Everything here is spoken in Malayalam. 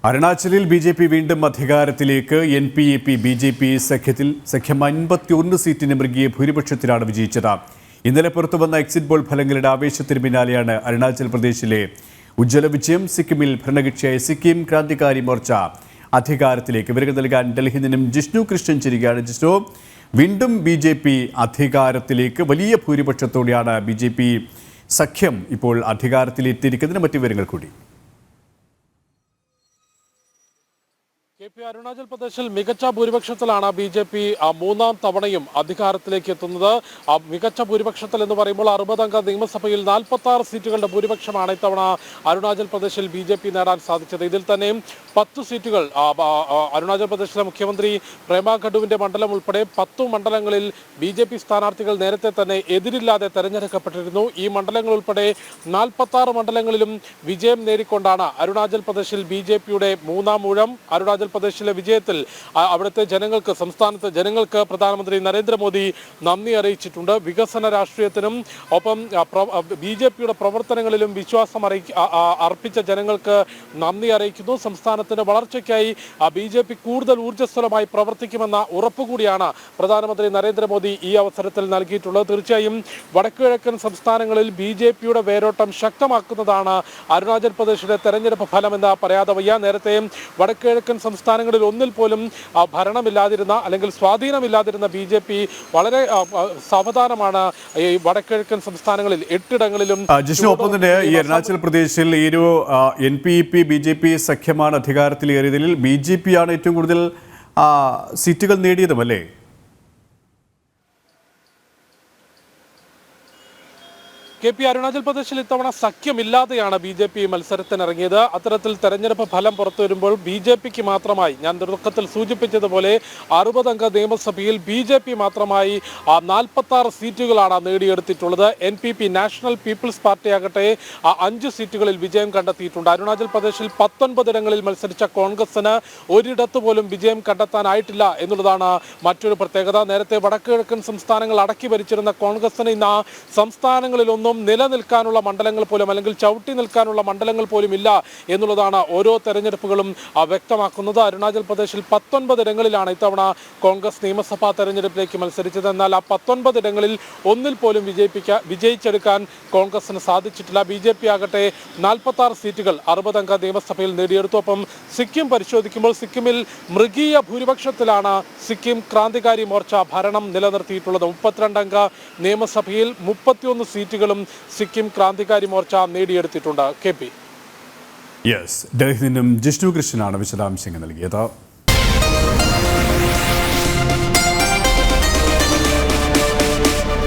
അരുണാചലിൽ ബി.ജെ.പി. വീണ്ടും അധികാരത്തിലേക്ക്. NPAP BJP. സഖ്യം 51 സീറ്റിന് മൃഗീയ ഭൂരിപക്ഷത്തിലാണ് വിജയിച്ചത്. ഇന്നലെ പുറത്തുവന്ന എക്സിറ്റ് പോൾ ഫലങ്ങളുടെ ആവേശത്തിന് പിന്നാലെയാണ് അരുണാചൽ പ്രദേശിലെ ഉജ്ജ്വല വിജയം. സിക്കിമിൽ ഭരണകക്ഷിയായ സിക്കിം ക്രാന്തികാരി മോർച്ച അധികാരത്തിലേക്ക്. വിവരങ്ങൾ നൽകാൻ ഡൽഹിയിൽ നിന്നും ജിഷ്ണു കൃഷ്ണൻ ചേരുകയാണ്. ജിഷ്ണു, വീണ്ടും ബി.ജെ.പി. അധികാരത്തിലേക്ക്. വലിയ ഭൂരിപക്ഷത്തോടെയാണ് ബി.ജെ.പി. സഖ്യം ഇപ്പോൾ അധികാരത്തിലെത്തിയിരിക്കുന്നതിന് മറ്റു വിവരങ്ങൾ കൂടി. അരുണാചൽ പ്രദേശിൽ മികച്ച ഭൂരിപക്ഷത്തിലാണ് ബി.ജെ.പി. മൂന്നാം തവണയും അധികാരത്തിലേക്ക് എത്തുന്നത്. മികച്ച ഭൂരിപക്ഷത്തിൽ എന്ന് പറയുമ്പോൾ 60 അംഗ നിയമസഭയിൽ 46 സീറ്റുകളുടെ ഭൂരിപക്ഷമാണ് ഇത്തവണ അരുണാചൽ പ്രദേശിൽ ബി.ജെ.പി. നേടാൻ സാധിച്ചത്. ഇതിൽ തന്നെയും 10 സീറ്റുകൾ അരുണാചൽ പ്രദേശിലെ മുഖ്യമന്ത്രി പ്രേമ ഖഡുവിന്റെ മണ്ഡലം ഉൾപ്പെടെ 10 മണ്ഡലങ്ങളിൽ ബി.ജെ.പി. സ്ഥാനാർത്ഥികൾ നേരത്തെ തന്നെ എതിരില്ലാതെ തെരഞ്ഞെടുക്കപ്പെട്ടിരുന്നു. ഈ മണ്ഡലങ്ങൾ ഉൾപ്പെടെ 46 മണ്ഡലങ്ങളിലും വിജയം നേടിക്കൊണ്ടാണ് അരുണാചൽ പ്രദേശിൽ ബി.ജെ.പിയുടെ മൂന്നാം ഊഴം. അരുണാചൽ പ്രദേശിലെ വിജയത്തിൽ അവിടുത്തെ ജനങ്ങൾക്ക്, സംസ്ഥാനത്തെ ജനങ്ങൾക്ക് പ്രധാനമന്ത്രി നരേന്ദ്രമോദി നന്ദി അറിയിച്ചിട്ടുണ്ട്. വികസന രാഷ്ട്രീയത്തിനും ഒപ്പം ബി.ജെ.പിയുടെ പ്രവർത്തനങ്ങളിലും വിശ്വാസം അർപ്പിച്ച ജനങ്ങൾക്ക് നന്ദി അറിയിക്കുന്നു. സംസ്ഥാനത്തിന്റെ വളർച്ചയ്ക്കായി ബി.ജെ.പി. കൂടുതൽ ഊർജ്ജസ്വലമായി പ്രവർത്തിക്കുമെന്ന ഉറപ്പുകൂടിയാണ് പ്രധാനമന്ത്രി നരേന്ദ്രമോദി ഈ അവസരത്തിൽ നൽകിയിട്ടുള്ളത്. തീർച്ചയായും വടക്കുകിഴക്കൻ സംസ്ഥാനങ്ങളിൽ ബി.ജെ.പിയുടെ വേരോട്ടം ശക്തമാക്കുന്നതാണ് അരുണാചൽ പ്രദേശിലെ തെരഞ്ഞെടുപ്പ് ഫലമെന്ന് പറയാതെ വയ്യ. നേരത്തെ വടക്കുകിഴക്കൻ സംസ്ഥാനങ്ങളിൽ ഒന്നിൽ പോലും ഭരണമില്ലാതിരുന്ന അല്ലെങ്കിൽ സ്വാധീനമില്ലാതിരുന്ന ബി.ജെ.പി. വളരെ സാവധാനമാണ് ഈ വടക്കിഴക്കൻ സംസ്ഥാനങ്ങളിൽ 8 ഇടങ്ങളിലും. ജിഷ്ണു, ഒപ്പം തന്നെ ഈ അരുണാചൽ പ്രദേശിൽ ഈ ഒരു NPAP ബി.ജെ.പി. സഖ്യമാണ് അധികാരത്തിലേറിയതിൽ ബി.ജെ.പി. ആണ് ഏറ്റവും കൂടുതൽ സീറ്റുകൾ നേടിയതും അല്ലേ? അരുണാചൽ പ്രദേശിൽ ഇത്തവണ സഖ്യമില്ലാതെയാണ് ബി.ജെ.പി. മത്സരത്തിനിറങ്ങിയത്. അത്തരത്തിൽ തെരഞ്ഞെടുപ്പ് ഫലം പുറത്തു വരുമ്പോൾ ബി.ജെ.പിക്ക് മാത്രമായി, ഞാൻ തുടക്കത്തിൽ സൂചിപ്പിച്ചതുപോലെ 60 അംഗ നിയമസഭയിൽ ബി.ജെ.പി. മാത്രമായി 46 സീറ്റുകളാണ് നേടിയെടുത്തിട്ടുള്ളത്. NPP നാഷണൽ പീപ്പിൾസ് പാർട്ടി ആകട്ടെ 5 സീറ്റുകളിൽ വിജയം കണ്ടെത്തിയിട്ടുണ്ട്. അരുണാചൽ പ്രദേശിൽ 19 ഇടങ്ങളിൽ മത്സരിച്ച കോൺഗ്രസിന് ഒരിടത്ത് പോലും വിജയം കണ്ടെത്താനായിട്ടില്ല എന്നുള്ളതാണ് മറ്റൊരു പ്രത്യേകത. നേരത്തെ വടക്കുകിഴക്കൻ സംസ്ഥാനങ്ങൾ അടക്കി ഭരിച്ചിരുന്ന കോൺഗ്രസിന് ഇന്ന് ആ സംസ്ഥാനങ്ങളിലൊന്നും നിലനിൽക്കാനുള്ള മണ്ഡലങ്ങൾ പോലും, അല്ലെങ്കിൽ ചവിട്ടി നിൽക്കാനുള്ള മണ്ഡലങ്ങൾ പോലും ഇല്ല എന്നുള്ളതാണ് ഓരോ തെരഞ്ഞെടുപ്പുകളും വ്യക്തമാക്കുന്നത്. അരുണാചൽ പ്രദേശിൽ 19 ഇടങ്ങളിലാണ് ഇത്തവണ കോൺഗ്രസ് നിയമസഭാ തെരഞ്ഞെടുപ്പിലേക്ക് മത്സരിച്ചത്. എന്നാൽ ആ 19 ഇടങ്ങളിൽ ഒന്നിൽ പോലും വിജയിച്ചെടുക്കാൻ കോൺഗ്രസിന് സാധിച്ചിട്ടില്ല. ബി.ജെ.പി. ആകട്ടെ 46 സീറ്റുകൾ 60 അംഗ നിയമസഭയിൽ നേടിയെടുത്തു. ഒപ്പം സിക്കിം പരിശോധിക്കുമ്പോൾ സിക്കിമിൽ മൃഗീയ ഭൂരിപക്ഷത്തിലാണ് സിക്കിം ക്രാന്തികാരി മോർച്ച ഭരണം നിലനിർത്തിയിട്ടുള്ളത്. 32 അംഗ നിയമസഭയിൽ 31 സീറ്റുകളും സിക്കിം ക്രാന്തികാരി മോർച്ച നേടിയെടുത്തിട്ടുണ്ട്. KP. യെസ്, ഡൽഹിയിൽ നിന്നും ജിഷ്ണു കൃഷ്ണനാണ് വിശദാംശങ്ങൾ നൽകിയത്.